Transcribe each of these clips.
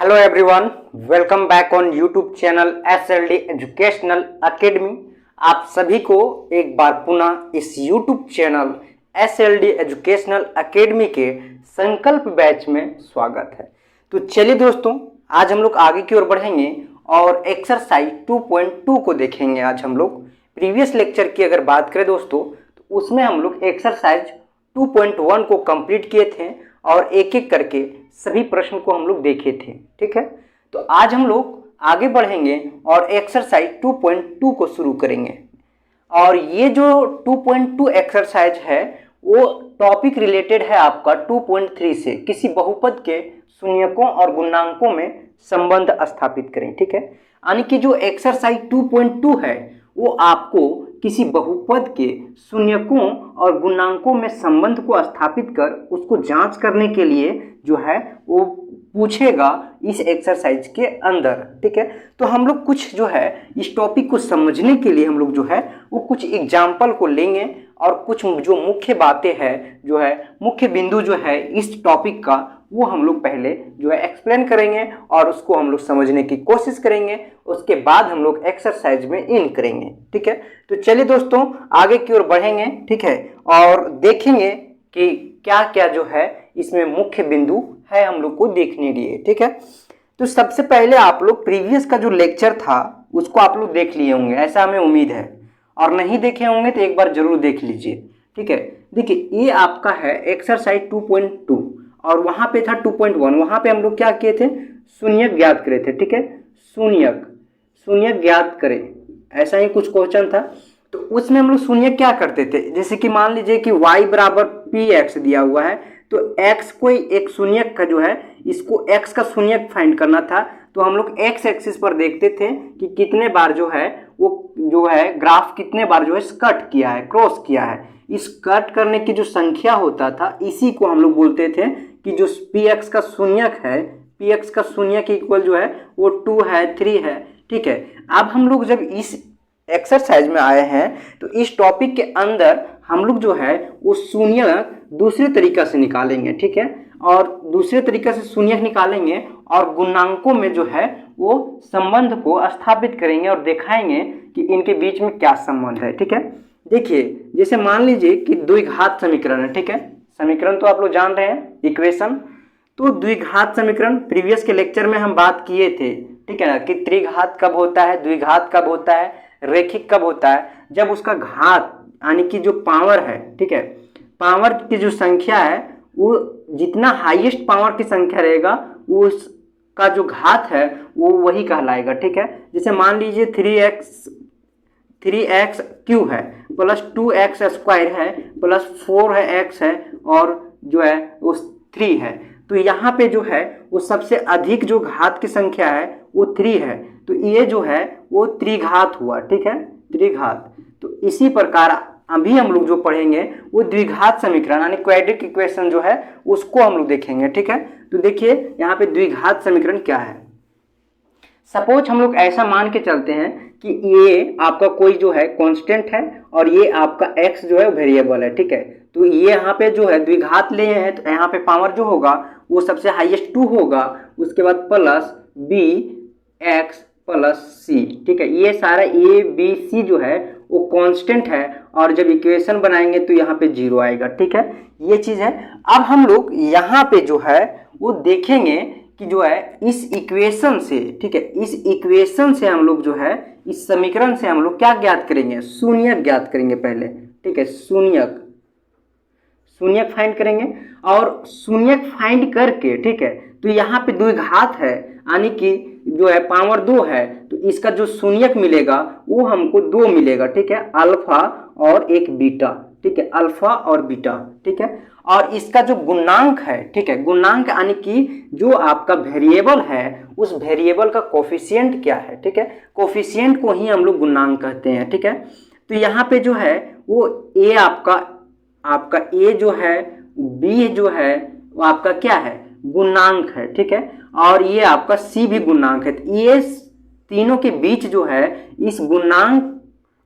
Hello everyone, welcome back on YouTube channel SLD educational academy. आप सभी को एक बार पुनः इस YouTube channel SLD educational academy के संकल्प बैच में स्वागत है। तो चलिए दोस्तों, आज हम लोग आगे की ओर बढ़ेंगे और एक्सरसाइज 2.2 को देखेंगे। आज हम लोग प्रीवियस लेक्चर की अगर बात करें दोस्तों, तो उसमें हम लोग एक्सरसाइज 2.1 को कंप्लीट किए थे और एक एक करके सभी प्रश्न को हम लोग देखे थे। ठीक है, तो आज हम लोग आगे बढ़ेंगे और एक्सरसाइज 2.2 को शुरू करेंगे। और ये जो 2.2 एक्सरसाइज है वो टॉपिक रिलेटेड है आपका 2.3 से, किसी बहुपद के शून्यकों और गुणांकों में संबंध स्थापित करें। ठीक है, यानी कि जो एक्सरसाइज 2.2 है वो आपको किसी बहुपद के शून्यकों और गुणांकों में संबंध को स्थापित कर उसको जांच करने के लिए जो है वो पूछेगा इस एक्सरसाइज के अंदर। ठीक है, तो हम लोग कुछ जो है इस टॉपिक को समझने के लिए हम लोग जो है वो कुछ एग्जाम्पल को लेंगे और कुछ जो मुख्य बातें हैं जो है मुख्य बिंदु जो है इस टॉपिक का वो हम लोग पहले जो है एक्सप्लेन करेंगे और उसको हम लोग समझने की कोशिश करेंगे। उसके बाद हम लोग एक्सरसाइज में इन करेंगे। ठीक है, तो चलिए दोस्तों आगे की ओर बढ़ेंगे। ठीक है, और देखेंगे कि क्या क्या जो है इसमें मुख्य बिंदु है हम लोग को देखने लिए। ठीक है, तो सबसे पहले आप लोग प्रीवियस का जो लेक्चर था उसको आप लोग देख लिए होंगे, ऐसा हमें उम्मीद है, और नहीं देखे होंगे तो एक बार जरूर देख लीजिए। ठीक है, देखिए ये आपका है एक्सरसाइज 2.2 और वहां पे था 2.1। वहां पे हम लोग क्या किए थे, शून्यक ज्ञात करे थे। ठीक है, शून्यक ज्ञात करें, ऐसा ही कुछ क्वेश्चन था। तो उसमें हम लोग शून्यक क्या करते थे, जैसे कि मान लीजिए कि y बराबर px दिया हुआ है, तो x कोई एक शून्यक का जो है इसको x का शून्यक फाइंड करना था। तो हम लोग x एक्सिस पर देखते थे कि कितने बार जो है वो जो है ग्राफ कितने बार जो है कट किया है, क्रॉस किया है। इस कट करने की जो संख्या होता था इसी को हम लोग बोलते थे कि जो px का शून्यक है, px का शून्यक इक्वल जो है वो 2 है, 3 है। ठीक है, अब हम लोग जब इस एक्सरसाइज में आए हैं तो इस टॉपिक के अंदर हम लोग जो है वो शून्यक दूसरे तरीका से निकालेंगे। ठीक है, और दूसरे तरीका से शून्यक निकालेंगे और गुणांकों में जो है वो संबंध को स्थापित करेंगे और दिखाएंगे कि इनके बीच में क्या संबंध है। ठीक है, देखिए जैसे मान लीजिए कि द्विघात समीकरण है। ठीक है, समीकरण तो आप लोग जान रहे हैं, इक्वेशन। तो द्विघात समीकरण प्रीवियस के लेक्चर में हम बात किए थे। ठीक है ना, कि त्रिघात कब होता है, द्विघात कब होता है, रैखिक कब होता है, जब उसका घात यानी कि जो पावर है, ठीक है, पावर की जो संख्या है वो जितना हाईएस्ट पावर की संख्या रहेगा वो उसका जो घात है वो वही कहलाएगा। ठीक है, जैसे मान लीजिए 3x क्यू है प्लस 2x स्क्वायर है प्लस 4 है x है और जो है वो 3 है। तो यहाँ पे जो है वो सबसे अधिक जो घात की संख्या है वो 3 है, तो ये जो है वो त्रिघात हुआ। ठीक है, त्रिघात। तो इसी प्रकार अभी हम लोग जो पढ़ेंगे वो द्विघात समीकरण यानी क्वाड्रिक इक्वेशन जो है उसको हम लोग देखेंगे। ठीक है, तो देखिए यहाँ पे द्विघात समीकरण क्या है। सपोज हम लोग ऐसा मान के चलते हैं कि ये आपका कोई जो है कांस्टेंट है और ये आपका x जो है वेरिएबल है। ठीक है, तो ये यहाँ पे जो है द्विघात लिए हैं तो यहाँ पे पावर जो होगा वो सबसे हाईएस्ट 2 होगा, उसके बाद प्लस bx प्लस c। ठीक है, ये सारा a b c जो है वो कांस्टेंट है और जब इक्वेशन बनाएंगे तो यहाँ पे 0 आएगा। ठीक है, ये चीज है। अब हम लोग यहाँ पे जो है वो देखेंगे कि जो है इस इक्वेशन से, ठीक है, इस इक्वेशन से हम लोग जो है इस समीकरण से हम लोग क्या ज्ञात करेंगे, शून्यक ज्ञात करेंगे पहले। ठीक है, शून्यक फाइंड करेंगे और शून्यक फाइंड करके, ठीक है, तो यहाँ पे द्विघात है यानी कि जो है पावर 2 है, तो इसका जो शून्यक मिलेगा वो हमको 2 मिलेगा। ठीक है, अल्फा और एक बीटा। ठीक है, अल्फा और बीटा। ठीक है, और इसका जो गुणांक है, ठीक है, गुणांक यानी कि जो आपका वेरिएबल है उस वेरिएबल का कोफिशिएंट क्या है। ठीक है, कोफिशिएंट को ही हम लोग गुणांक कहते हैं। ठीक है, तो यहाँ पे जो है वो ए आपका ए जो है, बी जो है वो आपका क्या है, गुणांक है। ठीक है, और ये आपका सी भी गुणांक है। तो ये तीनों के बीच जो है इस गुणांक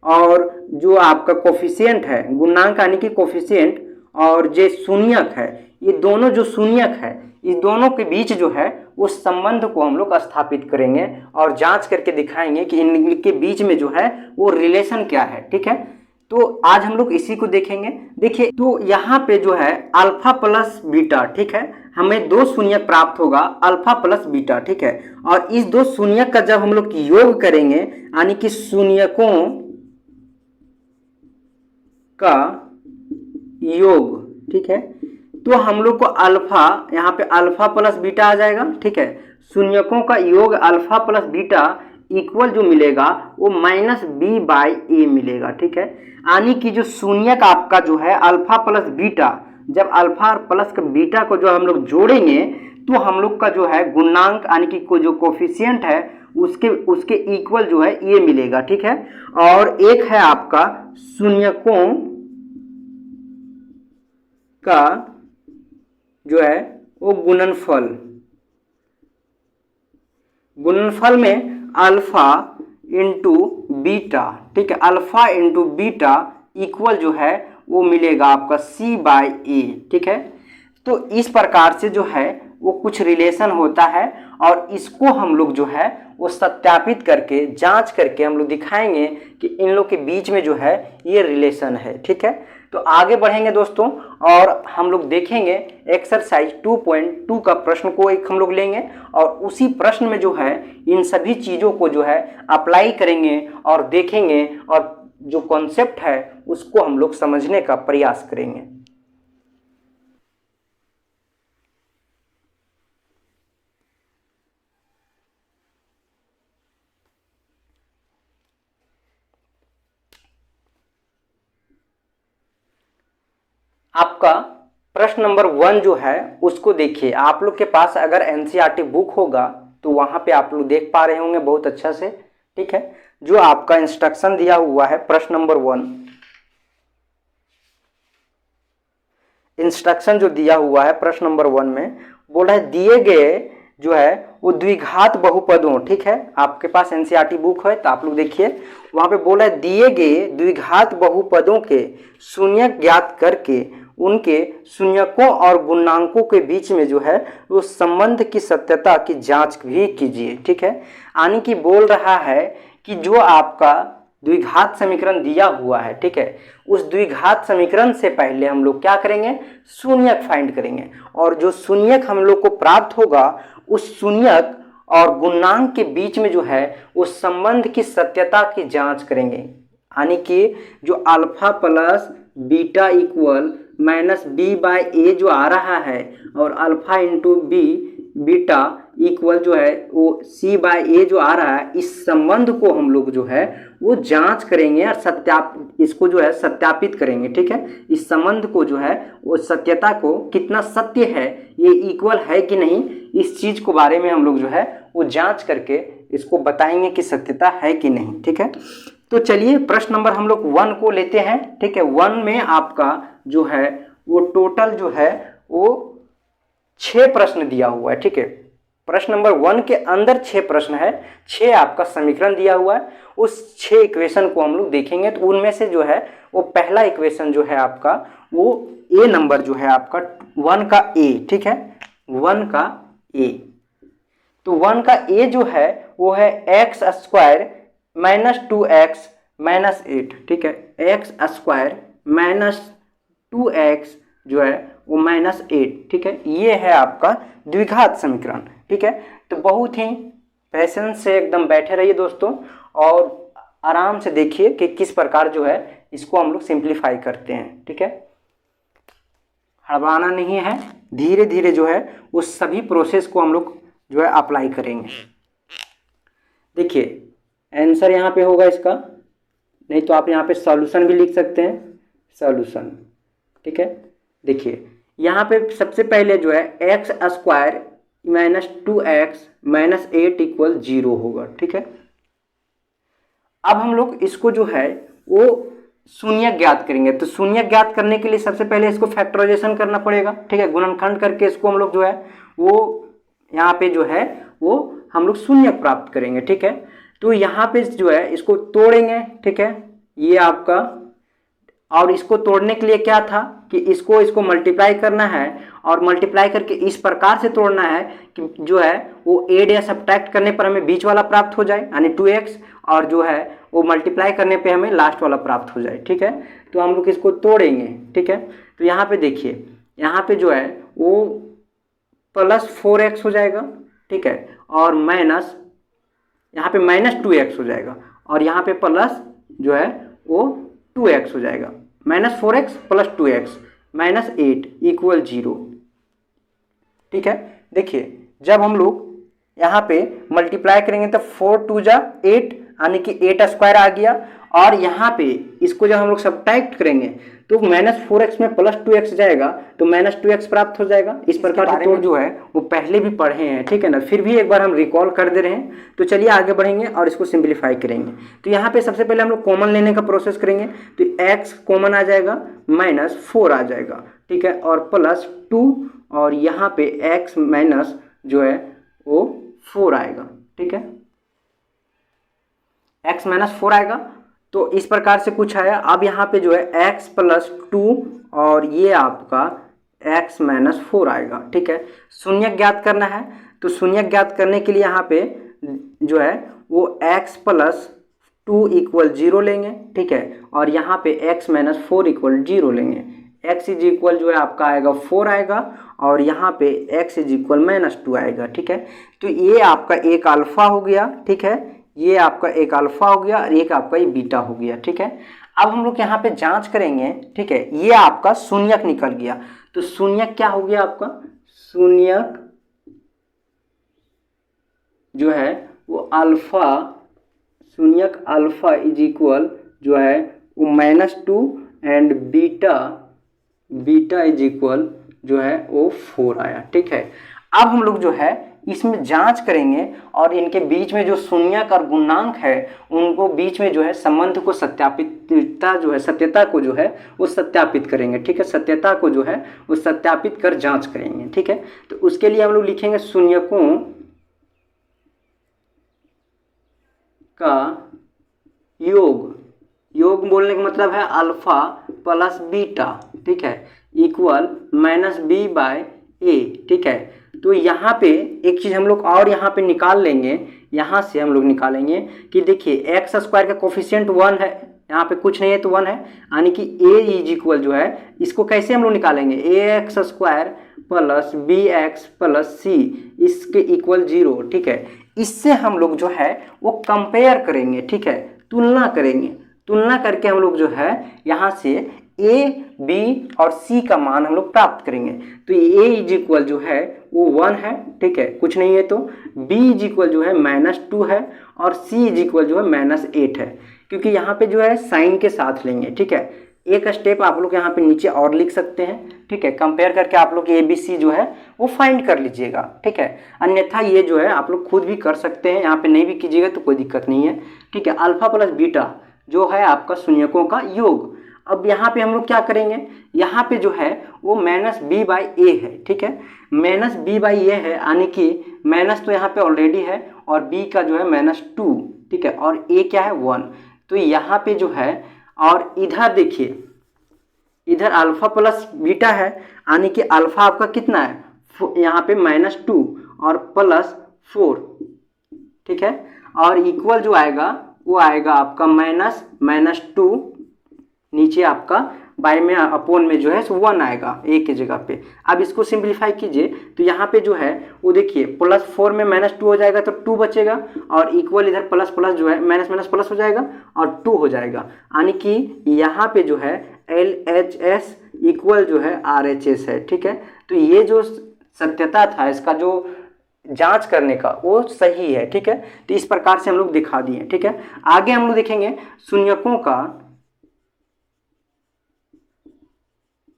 और जो आपका कोफिशिएंट है, गुणांक यानी कि कोफिशिएंट और जो शून्यक है, ये दोनों जो शून्यक है इस दोनों के बीच जो है उस संबंध को हम लोग स्थापित करेंगे और जांच करके दिखाएंगे कि इनके बीच में जो है वो रिलेशन क्या है। ठीक है, तो आज हम लोग इसी को देखेंगे। देखिए, तो यहाँ पे जो है अल्फा प्लस बीटा, ठीक है, हमें दो शून्यक प्राप्त होगा अल्फा प्लस बीटा। ठीक है, और इस दो शून्यक का जब हम लोग योग करेंगे, यानी कि शून्यकों का योग, ठीक है, तो हम लोग को अल्फा, यहाँ पे अल्फा प्लस बीटा आ जाएगा। ठीक है, शून्यकों का योग अल्फा प्लस बीटा इक्वल जो मिलेगा वो माइनस बी बाई ए मिलेगा। ठीक है, यानी कि जो शून्यक आपका जो है अल्फा प्लस बीटा, जब अल्फा प्लस का बीटा को जो हम लोग जोड़ेंगे तो हम लोग का जो है गुणांक यानी कि जो कोफिशिएंट है उसके इक्वल जो है ये मिलेगा। ठीक है, और एक है आपका शून्यकों का जो है वो गुणनफल में अल्फा इंटू बीटा। ठीक है, अल्फा इंटू बीटा इक्वल जो है वो मिलेगा आपका सी बाई ए। ठीक है, तो इस प्रकार से जो है वो कुछ रिलेशन होता है और इसको हम लोग जो है वो सत्यापित करके जांच करके हम लोग दिखाएंगे कि इन लोग के बीच में जो है ये रिलेशन है। ठीक है, तो आगे बढ़ेंगे दोस्तों और हम लोग देखेंगे एक्सरसाइज 2.2 का प्रश्न को एक हम लोग लेंगे और उसी प्रश्न में जो है इन सभी चीज़ों को जो है अप्लाई करेंगे और देखेंगे और जो कॉन्सेप्ट है उसको हम लोग समझने का प्रयास करेंगे। आपका प्रश्न नंबर 1 जो है उसको देखिए। आप लोग के पास अगर एनसीईआरटी बुक होगा तो वहां पे आप लोग देख पा रहे होंगे बहुत अच्छा से। ठीक है, जो आपका इंस्ट्रक्शन दिया हुआ है प्रश्न नंबर 1, इंस्ट्रक्शन जो दिया हुआ है प्रश्न नंबर 1 में बोला है दिए गए जो है वो द्विघात बहुपदों, ठीक है, आपके पास एनसीईआरटी बुक है तो आप लोग देखिए वहां पे बोला है दिए गए द्विघात बहुपदों के शून्यक ज्ञात करके उनके शून्यकों और गुणांकों के बीच में जो है वो संबंध की सत्यता की जांच भी कीजिए। ठीक है, यानी कि बोल रहा है कि जो आपका द्विघात समीकरण दिया हुआ है, ठीक है, उस द्विघात समीकरण से पहले हम लोग क्या करेंगे, शून्यक फाइंड करेंगे और जो शून्यक हम लोग को प्राप्त होगा उस शून्यक और गुणांक के बीच में जो है उस संबंध की सत्यता की जांच करेंगे। यानी कि जो alpha plus beta equal minus B by A जो आ रहा है और alpha into B beta equal जो है वो सी बाई ए जो आ रहा है, इस संबंध को हम लोग जो है वो जांच करेंगे और इसको जो है सत्यापित करेंगे। ठीक है, इस संबंध को जो है वो सत्यता को कितना सत्य है, ये इक्वल है कि नहीं, इस चीज को बारे में हम लोग जो है वो जांच करके इसको बताएंगे कि सत्यता है कि नहीं। ठीक है, तो चलिए प्रश्न नंबर हम लोग 1 को लेते हैं। ठीक है, 1 में आपका जो है वो टोटल जो है वो 6 प्रश्न दिया हुआ है। ठीक है, प्रश्न नंबर 1 के अंदर 6 प्रश्न है, 6 आपका समीकरण दिया हुआ है, उस 6 इक्वेशन को हम लोग देखेंगे। तो उनमें से जो है वो पहला इक्वेशन जो है आपका वो ए नंबर जो है आपका 1 का ए, ठीक है, 1 का ए, तो 1 का ए जो है वो है x square minus 2x minus 8। ठीक है, एक्स स्क्वायर माइनस 2x जो है वो माइनस 8। ठीक है, ये है आपका द्विघात समीकरण। ठीक है, तो बहुत ही पेशेंस से एकदम बैठे रहिए दोस्तों और आराम से देखिए कि किस प्रकार जो है इसको हम लोग सिंप्लीफाई करते हैं। ठीक है, हड़बड़ाना नहीं है, धीरे धीरे जो है उस सभी प्रोसेस को हम लोग जो है अप्लाई करेंगे। देखिए आंसर यहाँ पे होगा इसका, नहीं तो आप यहाँ पे सॉल्यूशन भी लिख सकते हैं, सॉल्यूशन। ठीक है, देखिए यहाँ पे सबसे पहले जो है x square minus 2x minus 8 equal 0 होगा। ठीक है, अब हम लोग इसको जो है वो शून्य ज्ञात करेंगे। तो शून्य ज्ञात करने के लिए सबसे पहले इसको फैक्टराइजेशन करना पड़ेगा। ठीक है, गुणनखंड करके इसको हम लोग जो है वो यहाँ पे जो है वो हम लोग शून्य प्राप्त करेंगे। ठीक है, तो यहाँ पे जो है इसको तोड़ेंगे। ठीक है, ये आपका, और इसको तोड़ने के लिए क्या था, कि इसको मल्टीप्लाई करना है और मल्टीप्लाई करके इस प्रकार से तोड़ना है कि जो है वो ऐड या सब्ट्रैक्ट करने पर हमें बीच वाला प्राप्त हो जाए यानी 2x, और जो है वो मल्टीप्लाई करने पे हमें लास्ट वाला प्राप्त हो जाए। ठीक है, तो हम लोग इसको तोड़ेंगे। ठीक है, तो यहाँ पे देखिए, यहाँ पे जो है वो प्लस 4x हो जाएगा। ठीक है, और माइनस यहाँ पे माइनस 2x हो जाएगा, और यहाँ पे प्लस जो है वो 2x हो जाएगा। Minus 4x plus 2x minus 8 equal 0। ठीक है, देखिए जब हम लोग यहाँ पे मल्टीप्लाई करेंगे तो 4 2 जा 8 यानी कि 8 स्क्वायर आ गया, और यहाँ पे इसको जब हम लोग सब्ट्रैक्ट करेंगे तो माइनस 4x में प्लस 2x जाएगा तो माइनस 2x प्राप्त हो जाएगा। इस प्रकार से तो जो है वो पहले भी पढ़े हैं। ठीक है ना, फिर भी एक बार हम रिकॉल कर दे रहे हैं। तो चलिए आगे बढ़ेंगे और इसको सिंप्लीफाई करेंगे। तो यहाँ पे सबसे पहले हम लोग कॉमन लेने का प्रोसेस करेंगे, तो x कॉमन आ जाएगा, माइनस 4 आ जाएगा। ठीक है, और प्लस 2, और यहाँ पे x माइनस जो है वो 4 आएगा। ठीक है, x माइनस 4 आएगा। तो इस प्रकार से कुछ आया। अब यहाँ पे जो है x प्लस 2 और ये आपका x माइनस 4 आएगा। ठीक है, शून्य ज्ञात करना है, तो शून्य ज्ञात करने के लिए यहाँ पे जो है वो x प्लस 2 इक्वल 0 लेंगे। ठीक है, और यहाँ पे x माइनस 4 इक्वल 0 लेंगे। x इज इक्वल जो है आपका आएगा 4 आएगा, और यहाँ पे x इज इक्वल माइनस 2 आएगा। ठीक है, तो ये आपका एक अल्फा हो गया। ठीक है, ये आपका एक अल्फा हो गया और एक आपका ये बीटा हो गया। ठीक है, अब हम लोग यहाँ पे जांच करेंगे। ठीक है, ये आपका शून्यक निकल गया, तो शून्यक क्या हो गया आपका, शून्यक जो है वो अल्फा, शून्यक अल्फा इज इक्वल जो है वो -2 एंड बीटा इज इक्वल जो है वो 4 आया। ठीक है, अब हम लोग जो है इसमें जांच करेंगे और इनके बीच में जो शून्यक और गुणांक है उनको बीच में जो है संबंध को सत्यता को जो है वो सत्यापित करेंगे। ठीक है, सत्यता को जो है वो सत्यापित कर जांच करेंगे। ठीक है, तो उसके लिए हम लोग लिखेंगे शून्यकों का योग बोलने का मतलब है अल्फा प्लस बीटा। ठीक है, इक्वल -b/a। ठीक है, तो यहाँ पे एक चीज़ हम लोग और यहाँ पे निकाल लेंगे, यहाँ से हम लोग निकालेंगे कि देखिए एक्स स्क्वायर का कोफिशिएंट 1 है, यहाँ पे कुछ नहीं है तो 1 है, यानी कि a इज इक्वल जो है इसको कैसे हम लोग निकालेंगे, ax square plus bx plus c इसके इक्वल 0। ठीक है, इससे हम लोग जो है वो कंपेयर करेंगे। ठीक है, तुलना करेंगे, तुलना करके हम लोग जो है यहाँ से a, b और c का मान हम लोग प्राप्त करेंगे। तो a इज इक्वल जो है वो 1 है। ठीक है, कुछ नहीं है तो b इज इक्वल जो है -2 है, और c इज इक्वल जो है -8 है, क्योंकि यहाँ पे जो है साइन के साथ लेंगे। ठीक है, एक स्टेप आप लोग यहाँ पे नीचे और लिख सकते हैं। ठीक है, कंपेयर करके आप लोग ABC जो है वो फाइंड कर लीजिएगा। ठीक है, अन्यथा ये जो है आप लोग खुद भी कर सकते हैं, यहाँ पे नहीं भी कीजिएगा तो कोई दिक्कत नहीं है। ठीक है, अल्फा प्लस बीटा जो है आपका शून्यकों का योग। अब यहाँ पे हम लोग क्या करेंगे, यहाँ पे जो है वो -b/a है। ठीक है, -b/a है, यानी कि माइनस तो यहाँ पे ऑलरेडी है और b का जो है -2। ठीक है, और a क्या है 1, तो यहाँ पे जो है, और इधर देखिए इधर अल्फा प्लस बीटा है, यानी कि अल्फा आपका कितना है यहाँ पे -2 और प्लस 4। ठीक है, और इक्वल जो आएगा वो आएगा आपका -2, नीचे आपका बाय में अपोन में जो है 1 आएगा a की जगह पे। अब इसको सिंप्लीफाई कीजिए तो यहाँ पे जो है वो देखिए +4 में -2 हो जाएगा तो 2 बचेगा, और इक्वल इधर प्लस प्लस जो है माइनस प्लस हो जाएगा और 2 हो जाएगा, यानी कि यहाँ पे जो है LHS इक्वल जो है RHS है। ठीक है, तो ये जो सत्यता था इसका जो जांच करने का वो सही है। ठीक है, तो इस प्रकार से हम लोग दिखा दिए। ठीक है, आगे हम लोग देखेंगे शून्यकों का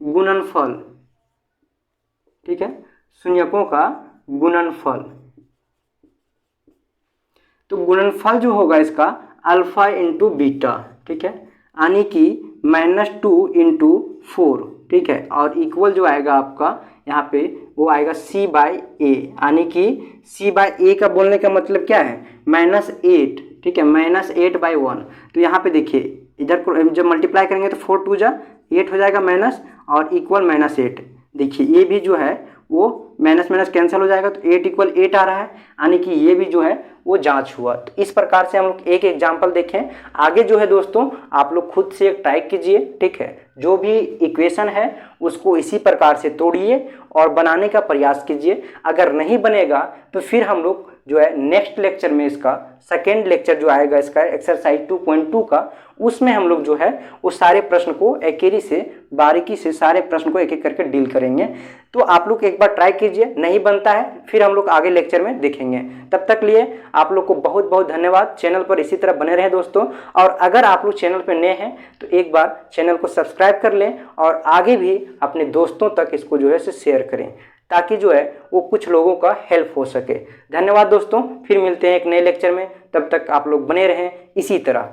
गुणनफल। ठीक है, शून्यकों का गुणनफल, तो गुणनफल जो होगा इसका अल्फा इंटू बीटा। ठीक है, यानी कि -2 इंटू 4। ठीक है, और इक्वल जो आएगा आपका यहाँ पे वो आएगा c/a, यानी कि c/a का बोलने का मतलब क्या है -8। ठीक है, -8/1। तो यहाँ पे देखिए इधर को जब मल्टीप्लाई करेंगे तो 4 2 जा 8 हो जाएगा माइनस, और इक्वल -8। देखिए ये भी जो है वो माइनस माइनस कैंसिल हो जाएगा, तो 8 = 8 आ रहा है, यानी कि ये भी जो है वो जांच हुआ। तो इस प्रकार से हम लोग एक एग्जाम्पल देखें। आगे जो है दोस्तों आप लोग खुद से एक ट्राई कीजिए, ठीक है। जो भी इक्वेशन है उसको इसी प्रकार से तोड़िए और बनाने का प्रयास कीजिए। अगर नहीं बनेगा तो फिर हम लोग जो है नेक्स्ट लेक्चर में, इसका सेकेंड लेक्चर जो आएगा इसका एक्सरसाइज 2.2 का, उसमें हम लोग जो है वो सारे प्रश्न को एक्यूरेसी से, बारीकी से सारे प्रश्न को एक एक करके डील करेंगे। तो आप लोग एक बार ट्राई कीजिए, नहीं बनता है फिर हम लोग आगे लेक्चर में देखेंगे। तब तक लिए आप लोग को बहुत बहुत धन्यवाद। चैनल पर इसी तरह बने रहें दोस्तों, और अगर आप लोग चैनल पर नए हैं तो एक बार चैनल को सब्सक्राइब कर लें और आगे भी अपने दोस्तों तक इसको जो है शेयर करें, ताकि जो है वो कुछ लोगों का हेल्प हो सके। धन्यवाद दोस्तों, फिर मिलते हैं एक नए लेक्चर में। तब तक आप लोग बने रहें इसी तरह।